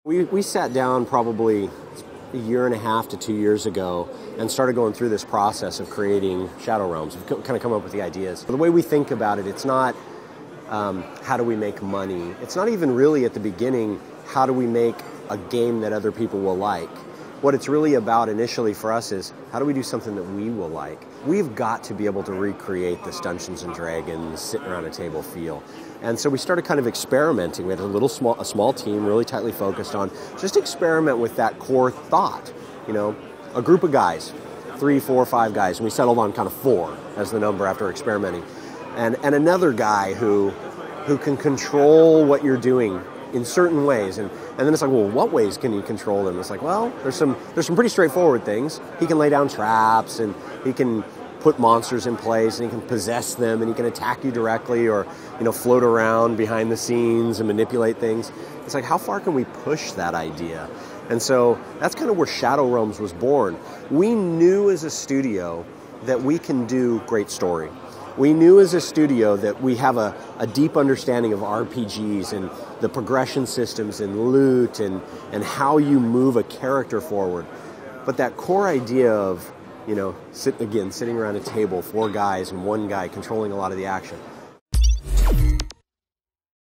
We sat down probably a year and a half to 2 years ago and started going through this process of creating Shadow Realms. We've kind of come up with the ideas. The way we think about it, it's not how do we make money. It's not even really at the beginning, how do we make a game that other people will like. What it's really about initially for us is how do we do something that we will like. We've got to be able to recreate this Dungeons and Dragons sitting around a table feel. And so we started kind of experimenting. We had a small team really tightly focused on just experiment with that core thought. You know, a group of guys, 3, 4, 5 guys, and we settled on kind of 4 as the number after experimenting. And another guy who can control what you're doing in certain ways. And then it's like, well, what ways can you control them? It's like, well, there's some pretty straightforward things. He can lay down traps, and he can put monsters in place, and he can possess them, and he can attack you directly, or float around behind the scenes and manipulate things. It's like, how far can we push that idea? And so that's kind of where Shadow Realms was born. We knew as a studio that we can do great story. We knew as a studio that we have a deep understanding of RPGs and the progression systems and loot and how you move a character forward. But that core idea of, sitting around a table, 4 guys and 1 guy controlling a lot of the action,